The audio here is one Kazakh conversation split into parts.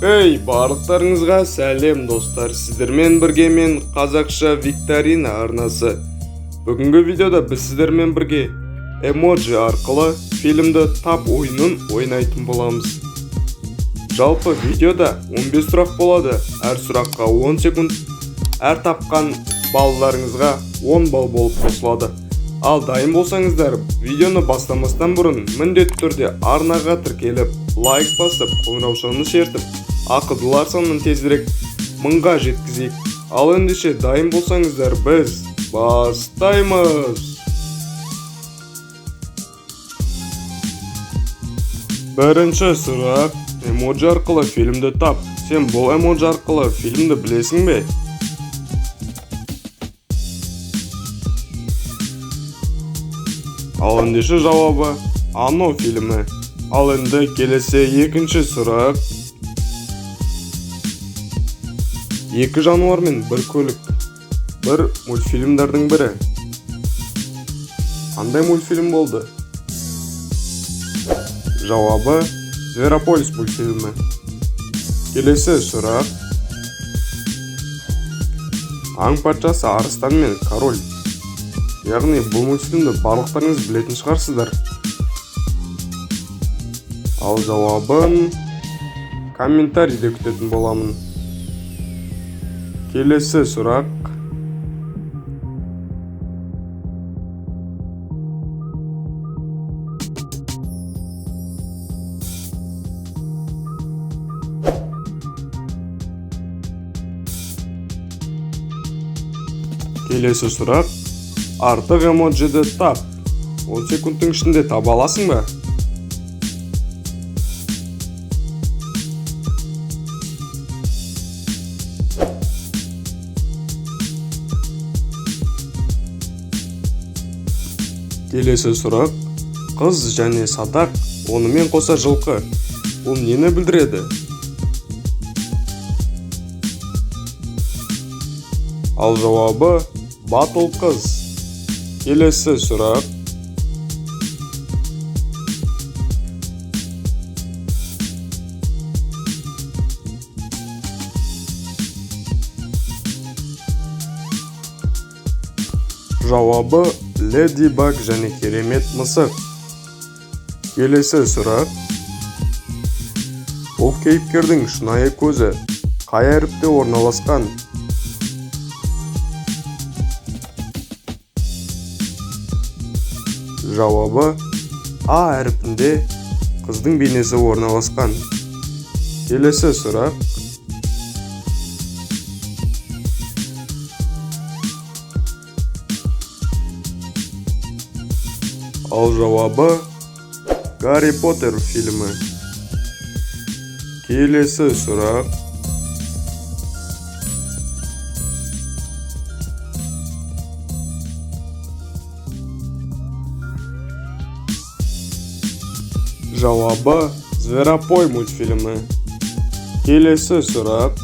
Эй, барлықтарыңызға сәлем достар, сіздермен бірге мен қазақша викторина арнасы. Бүгінгі видеода біз сіздермен бірге эмоджи арқылы фильмді тап ойынын ойнайтын боламыз. Жалпы видеода 15 сұрақ болады, әр сұраққа 10 секунд, әр тапқан балларыңызға 10 балл болып қосылады. Ал дайын болсаңыздар, видеоны бастамастан бұрын міндетті түрде арнаға тіркеліп, лайк басып, қоңыраушаны шертіп, ақылдылар санын тезірек 1000-ға жеткізейік. Ал ендеше дайын болсаңыздар, біз бастаймыз. Бірінші сұрақ: эмоджи арқылы фильмді тап. Сен бұл эмоджи арқылы фильмді білесің бе? Ал ендеше жауабы Ано фильмі. Ал енді келесі екінші сұрақ: екі жануар мен бір көлік. Бір мультфильмдердің бірі. Қандай мультфильм болды? Жауабы Зверополис мультфильмі. Келесі сұрақ: Аң патшасы, арыстан мен король. Яғни бұл мультфильмді барлықтарыңыз білетін шығарсыздар. Ал жауабын комментарийде күтетін боламын. Келесі сұрақ: Келесі сұрақ: артық эмоджиді тап. 10 секундтың ішінде таба аласың ба? Келесі сұрақ: қыз және садақ, онымен қоса жылқы. Бұл нені білдіреді? Ал жауабы батыл қыз. Келесі сұрақ: жауабы Леди Баг және керемет мысық. Келесі сұрақ: бұл кейіпкердің шынайы көзі қай әріпте орналасқан? Жауабы А әріпінде қыздың бейнесі орналасқан. Келесі сұрақ: ал жауабы Гарри Поттер фильмі. Келесі сұрақ: жауабы Зверопой мультфильмі. Келесі сұрақ: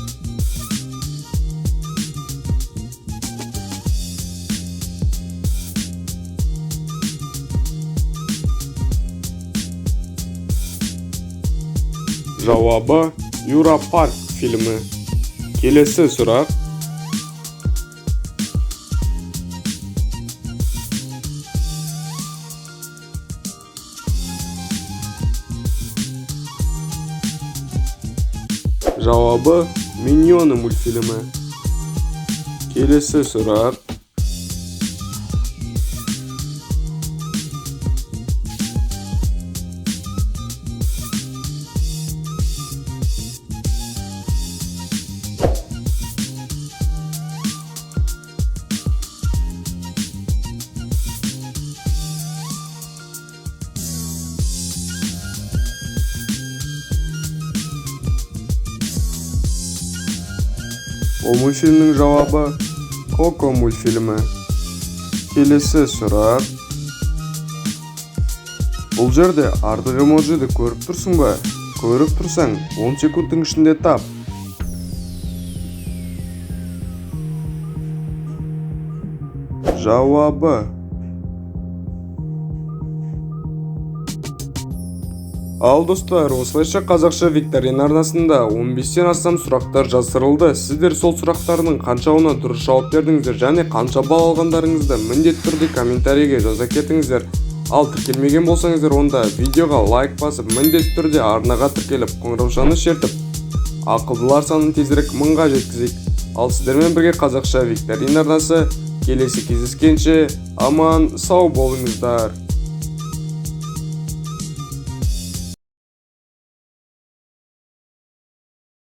жауабы Юра Парк фильмі. Келесі сұрақ: жауабы Миньоны мультфильмі. Келесі сұрақ: бұл мультфильмнің жауабы Коко мультфильмі. Келесі сұрақ: бұл жерде артық эмоджиді көріп тұрсың ба? Көріп тұрсаң, 10 секундтың ішінде тап. Жауабы Ал достар, осылайша қазақша викторина арнасында 15-тен астам сұрақтар жасырылды. Сіздер сол сұрақтардың қаншауына дұрыс жауап бердіңіздер және қанша балл алғандарыңызды міндетті түрде комментарийге жаза кетіңіздер. Ал тіркелмеген болсаңыздар, онда видеоға лайк басып, міндетті түрде арнаға тіркеліп, қоңыраушаны шертіп, ақылдылар санын тезірек 1000-ға жеткізейік. Ал сіздермен бірге қазақша викторина арнасы келесі кездескенше аман сау болыңыздар.